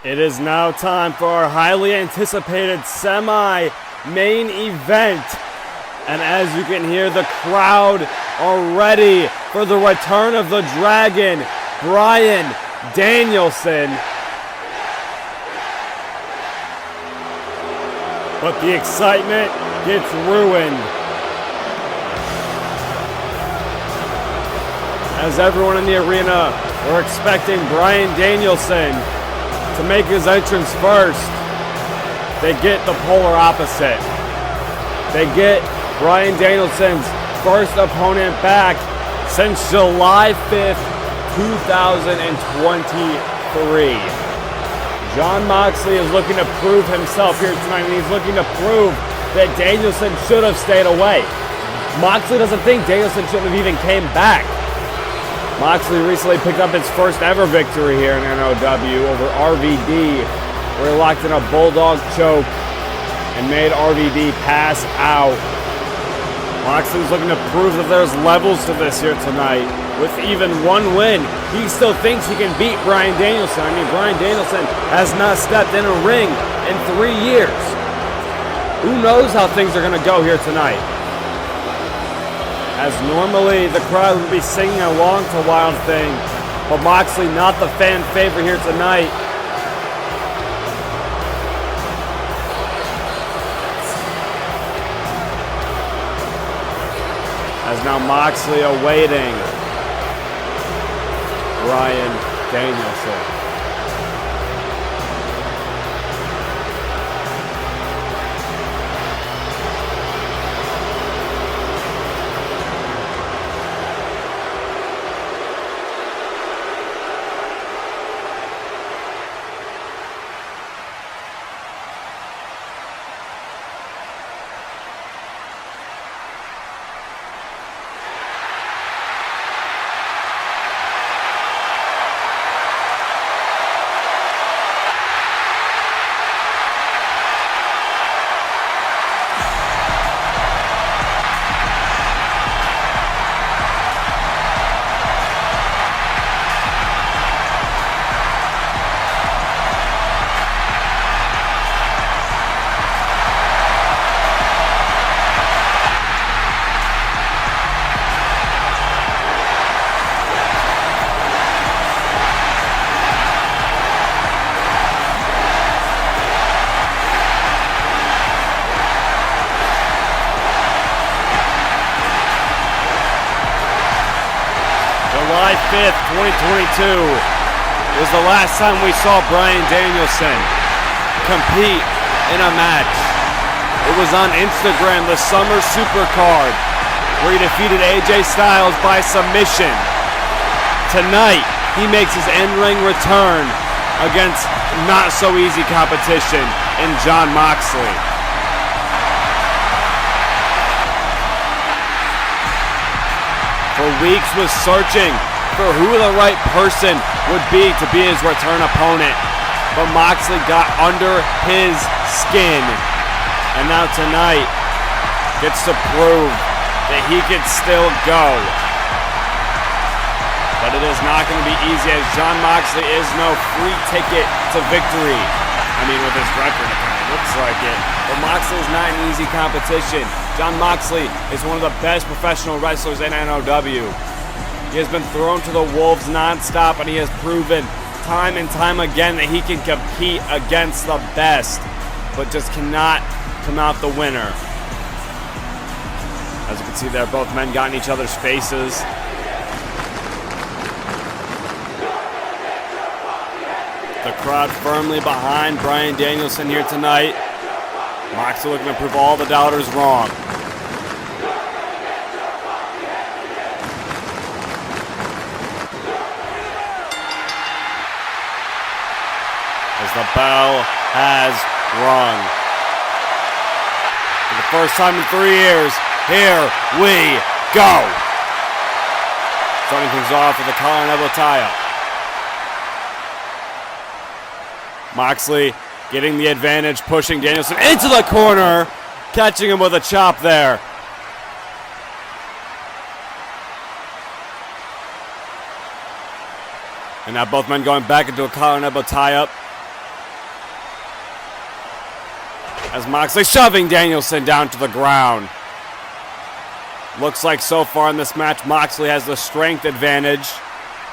It is now time for our highly anticipated semi-main event. And as you can hear, the crowd are ready for the return of the Dragon, Bryan Danielson. But the excitement gets ruined as everyone in the arena were expecting Bryan Danielson to make his entrance first. They get the polar opposite. They get Bryan Danielson's first opponent back since July 5th, 2023. Jon Moxley is looking to prove himself here tonight, and he's looking to prove that Danielson should have stayed away. Moxley doesn't think Danielson shouldn't have even came back. Moxley recently picked up his first ever victory here in NoW over RVD, where he locked in a bulldog choke and made RVD pass out. Moxley's looking to prove that there's levels to this here tonight. With even one win, he still thinks he can beat Bryan Danielson. I mean, Bryan Danielson has not stepped in a ring in 3 years. Who knows how things are going to go here tonight? As normally the crowd would be singing along to Wild Thing, but Moxley not the fan favorite here tonight. As now Moxley awaiting Bryan Danielson. July 5th, 2022 was the last time we saw Bryan Danielson compete in a match. It was on Instagram, the Summer Supercard, where he defeated AJ Styles by submission. Tonight, he makes his in-ring return against not-so-easy competition in Jon Moxley. For weeks was searching for who the right person would be to be his return opponent, but Moxley got under his skin, and now tonight gets to prove that he can still go. But it is not going to be easy, as Jon Moxley is no free ticket to victory. I mean, with his record, it kind of looks like it. But Moxley is not an easy competition. Jon Moxley is one of the best professional wrestlers in NoW. He has been thrown to the wolves nonstop, and he has proven time and time again that he can compete against the best, but just cannot come out the winner. As you can see there, both men got in each other's faces. The crowd firmly behind Bryan Danielson here tonight. Moxley looking to prove all the doubters wrong. As the bell has rung. For the first time in 3 years, here we go. Starting things off with a collar and elbow tie-up. Moxley getting the advantage, pushing Danielson into the corner, catching him with a chop there. And now both men going back into a collar and elbow tie-up. As Moxley shoving Danielson down to the ground. Looks like so far in this match, Moxley has the strength advantage.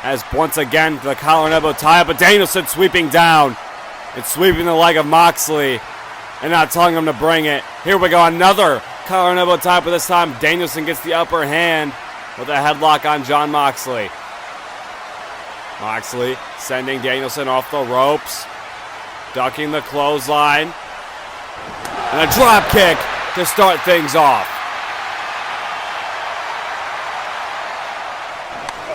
As once again, the collar and elbow tie up, but Danielson sweeping down. It's sweeping the leg of Moxley and not telling him to bring it. Here we go, another collar and elbow tie up, but this time Danielson gets the upper hand with a headlock on Jon Moxley. Moxley sending Danielson off the ropes, ducking the clothesline, and a drop kick to start things off.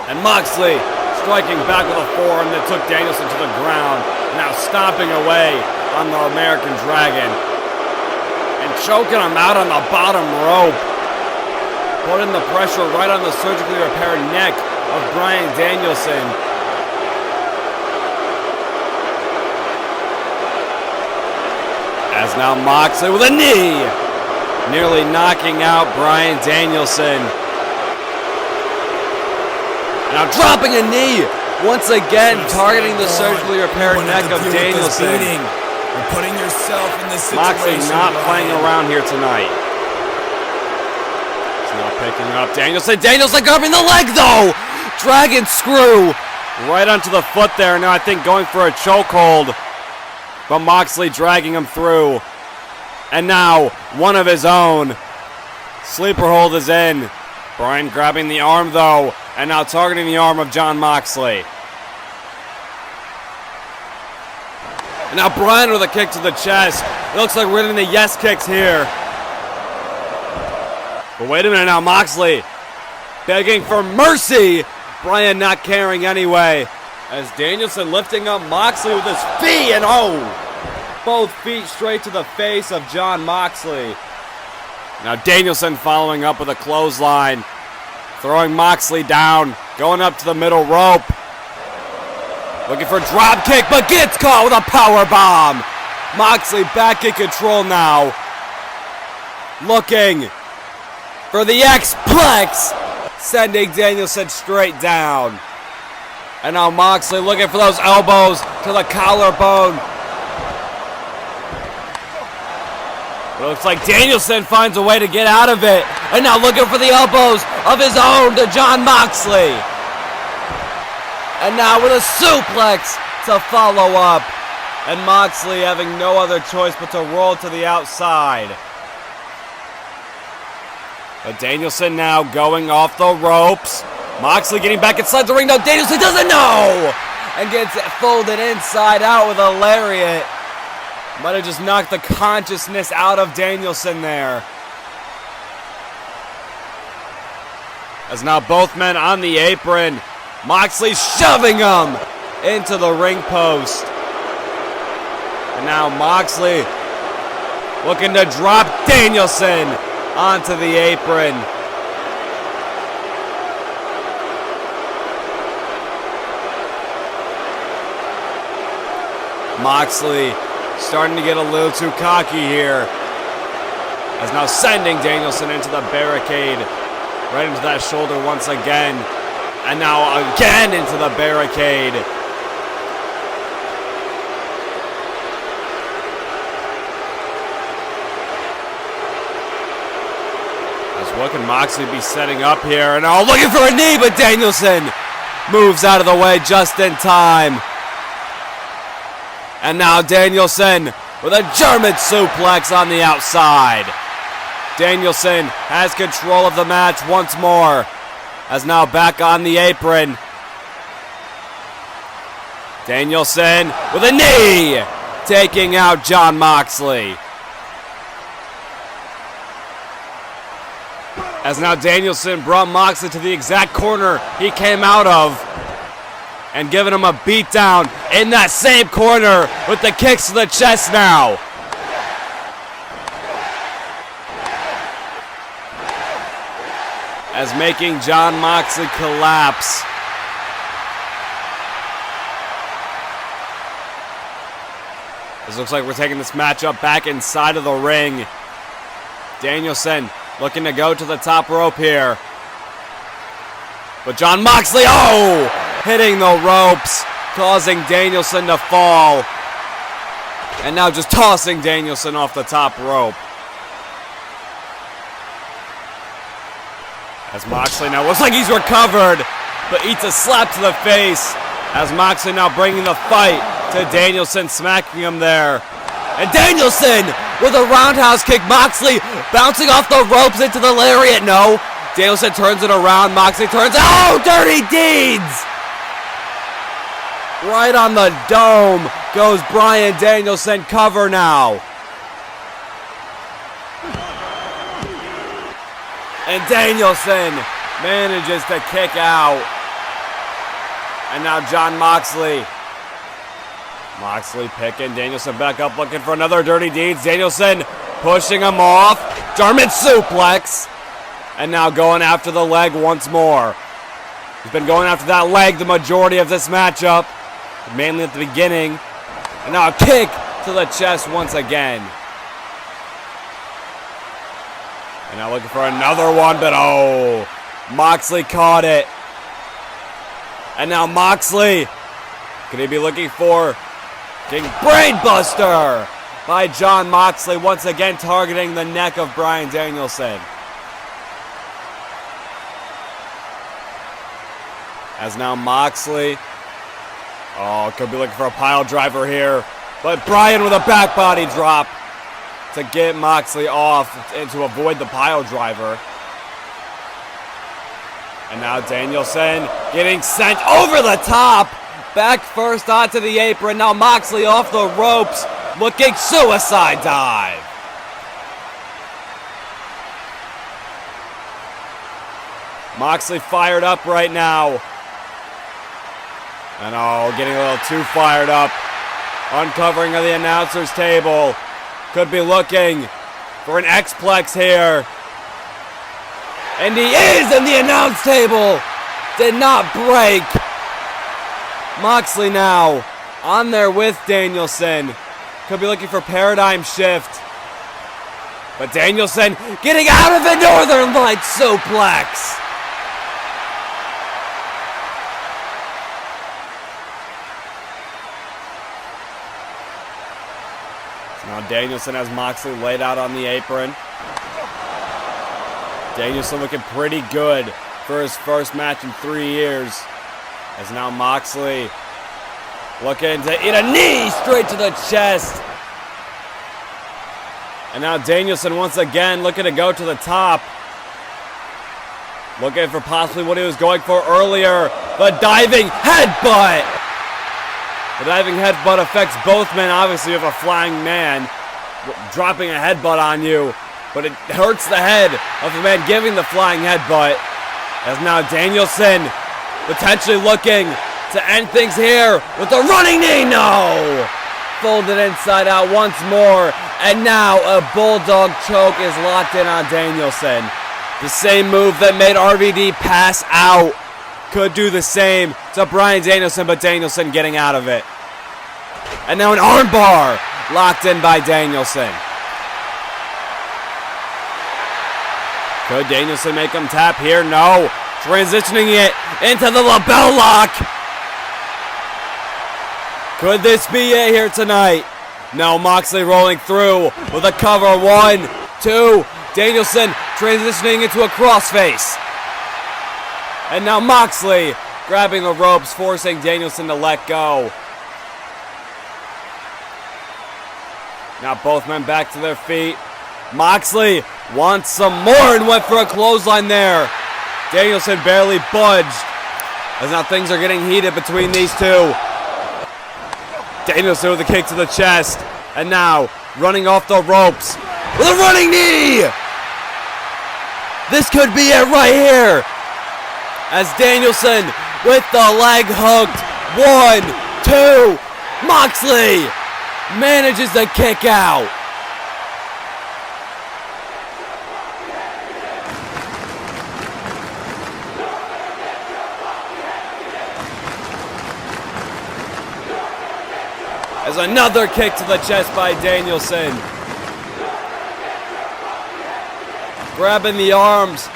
And Moxley striking back with a forearm that took Danielson to the ground. Now stomping away on the American Dragon. And choking him out on the bottom rope. Putting the pressure right on the surgically repaired neck of Bryan Danielson. As now Moxley with a knee. Nearly knocking out Bryan Danielson. Now dropping a knee, once again targeting the surgically repaired neck of Danielson. You're putting yourself in this situation. Moxley not playing around here tonight. He's now picking up Danielson. Danielson grabbing the leg though! Dragon screw right onto the foot there. Now I think going for a chokehold. But Moxley dragging him through. And now one of his own. Sleeper hold is in. Bryan grabbing the arm though. And now targeting the arm of Jon Moxley. And now Bryan with a kick to the chest. It looks like we're getting the yes kicks here. But wait a minute now, Moxley begging for mercy. Bryan not caring anyway. As Danielson lifting up Moxley with his feet and both feet straight to the face of Jon Moxley. Now Danielson following up with a clothesline. Throwing Moxley down, going up to the middle rope. Looking for a drop kick, but gets caught with a power bomb. Moxley back in control now. Looking for the X-Plex, sending Danielson straight down. And now Moxley looking for those elbows to the collarbone. It looks like Danielson finds a way to get out of it. And now looking for the elbows of his own to Jon Moxley. And now with a suplex to follow up. And Moxley having no other choice but to roll to the outside. But Danielson now going off the ropes. Moxley getting back inside the ring. No, Danielson doesn't know. And gets it folded inside out with a lariat. Might have just knocked the consciousness out of Danielson there. As now both men on the apron. Moxley shoving him into the ring post. And now Moxley looking to drop Danielson onto the apron. Moxley starting to get a little too cocky here. As now sending Danielson into the barricade. Right into that shoulder once again. And now again into the barricade. As what can Moxley be setting up here? And now looking for a knee, but Danielson moves out of the way just in time. And now Danielson with a German suplex on the outside. Danielson has control of the match once more. As now back on the apron. Danielson with a knee. Taking out Jon Moxley. As now Danielson brought Moxley to the exact corner he came out of. And giving him a beatdown in that same corner with the kicks to the chest now. As making Jon Moxley collapse. This looks like we're taking this matchup back inside of the ring. Danielson looking to go to the top rope here. But Jon Moxley, hitting the ropes, causing Danielson to fall. And now just tossing Danielson off the top rope. As Moxley now looks like he's recovered, but eats a slap to the face. As Moxley now bringing the fight to Danielson, smacking him there. And Danielson with a roundhouse kick. Moxley bouncing off the ropes into the lariat. No. Danielson turns it around. Moxley turns. Oh, dirty deeds! Right on the dome goes Bryan Danielson. Cover now. And Danielson manages to kick out. And now Jon Moxley. Moxley picking Danielson back up, looking for another dirty deeds. Danielson pushing him off. German suplex. And now going after the leg once more. He's been going after that leg the majority of this matchup, mainly at the beginning. And now a kick to the chest once again. And now looking for another one, but oh, Moxley caught it. And now Moxley, could he be looking for King Brainbuster by Jon Moxley, once again targeting the neck of Bryan Danielson. As now Moxley, could be looking for a pile driver here, but Bryan with a back body drop to get Moxley off and to avoid the pile driver. And now Danielson getting sent over the top. Back first onto the apron. Now Moxley off the ropes. Looking suicide dive. Moxley fired up right now. And getting a little too fired up. Uncovering of the announcer's table. Could be looking for an X-Plex here. And he is, and the announce table did not break. Moxley now on there with Danielson. Could be looking for paradigm shift. But Danielson getting out of the Northern Lights suplex. So now Danielson has Moxley laid out on the apron. Danielson looking pretty good for his first match in 3 years. As now Moxley looking to eat a knee straight to the chest. And now Danielson once again looking to go to the top. Looking for possibly what he was going for earlier. The diving headbutt. The diving headbutt affects both men. Obviously, you have a flying man dropping a headbutt on you. But it hurts the head of the man giving the flying headbutt. As now Danielson potentially looking to end things here with a running knee. No! Folded inside out once more. And now a bulldog choke is locked in on Danielson. The same move that made RVD pass out could do the same to Bryan Danielson, but Danielson getting out of it. And now an armbar locked in by Danielson. Could Danielson make him tap here? No. Transitioning it into the lapel lock. Could this be it here tonight? No, Moxley rolling through with a cover. 1, 2. Danielson transitioning into a crossface. And now Moxley grabbing the ropes, forcing Danielson to let go. Now both men back to their feet. Moxley wants some more and went for a clothesline there. Danielson barely budged. As now things are getting heated between these two. Danielson with a kick to the chest. And now running off the ropes with a running knee. This could be it right here. As Danielson with the leg hooked. 1, 2. Moxley manages to kick out. As another kick to the chest by Danielson. Grabbing the arms.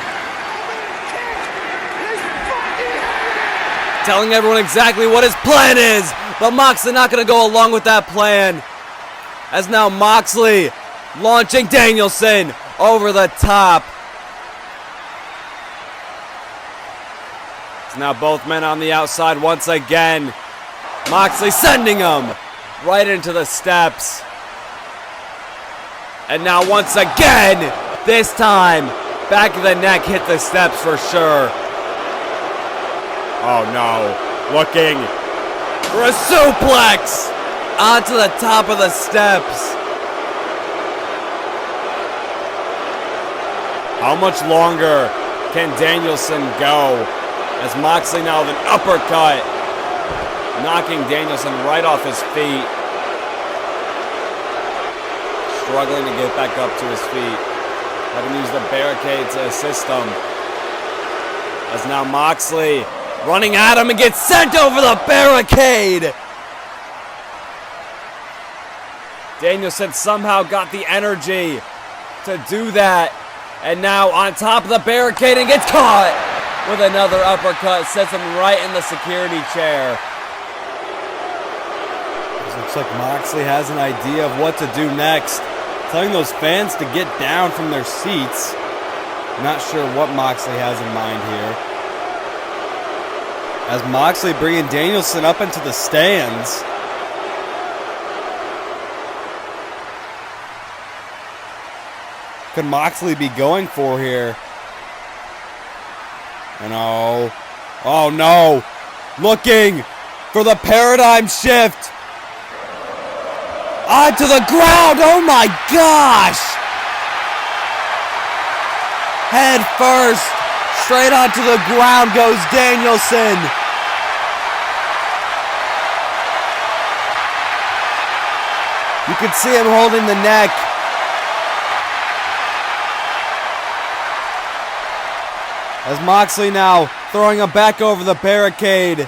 Telling everyone exactly what his plan is. But Moxley not going to go along with that plan. As now Moxley launching Danielson over the top. It's now both men on the outside once again. Moxley sending him right into the steps. And now once again, this time, back of the neck hit the steps for sure. Oh no, looking for a suplex onto the top of the steps. How much longer can Danielson go? As Moxley now with an uppercut, knocking Danielson right off his feet. Struggling to get back up to his feet. Having used the barricade to assist him. As now Moxley running at him and gets sent over the barricade. Danielson somehow got the energy to do that. And now on top of the barricade and gets caught with another uppercut. Sets him right in the security chair. This looks like Moxley has an idea of what to do next. Telling those fans to get down from their seats. Not sure what Moxley has in mind here. As Moxley bringing Danielson up into the stands. Could Moxley be going for here? And oh no. Looking for the paradigm shift. Onto the ground. Oh my gosh. Head first. Straight onto the ground goes Danielson. You can see him holding the neck. As Moxley now throwing him back over the barricade.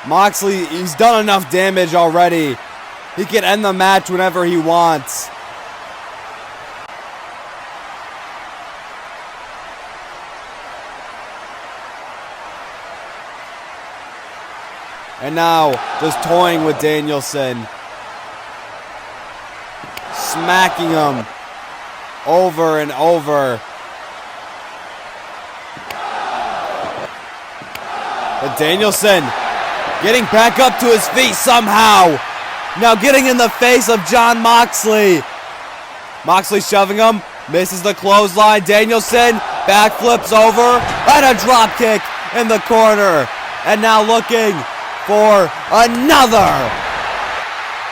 Moxley, he's done enough damage already. He can end the match whenever he wants. And now, just toying with Danielson. Smacking him over and over. But Danielson getting back up to his feet somehow. Now getting in the face of Jon Moxley. Moxley shoving him. Misses the clothesline. Danielson backflips over. And a drop kick in the corner. And now looking for another.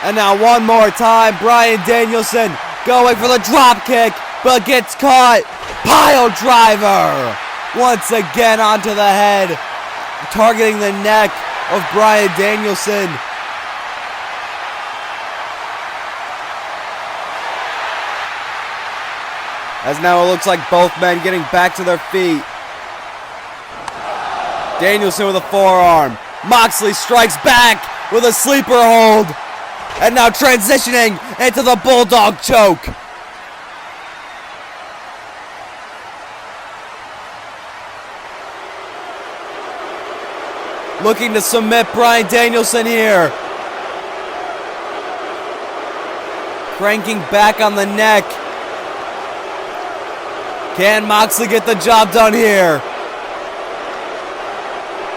And now one more time. Bryan Danielson going for the drop kick. But gets caught. Pile driver. Once again onto the head. Targeting the neck of Bryan Danielson. As now it looks like both men getting back to their feet. Danielson with a forearm. Moxley strikes back with a sleeper hold. And now transitioning into the bulldog choke. Looking to submit Bryan Danielson here. Cranking back on the neck. Can Moxley get the job done here?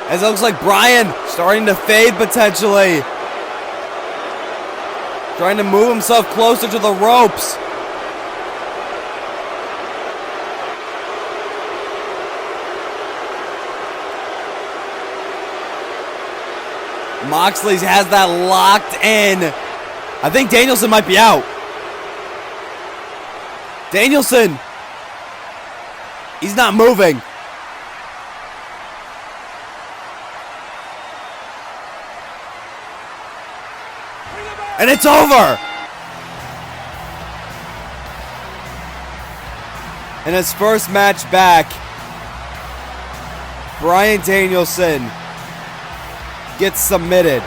As it looks like Bryan starting to fade potentially. Trying to move himself closer to the ropes. Moxley has that locked in. I think Danielson might be out. Danielson. He's not moving. And it's over. In his first match back, Bryan Danielson gets submitted.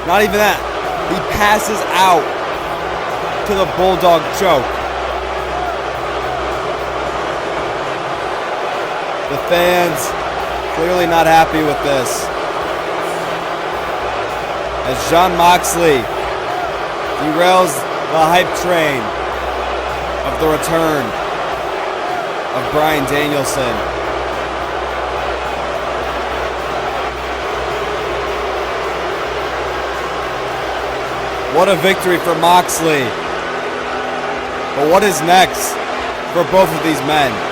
Not even that. He passes out to the bulldog choke. The fans clearly not happy with this. As Jon Moxley derails the hype train of the return of Bryan Danielson. What a victory for Moxley. But what is next for both of these men?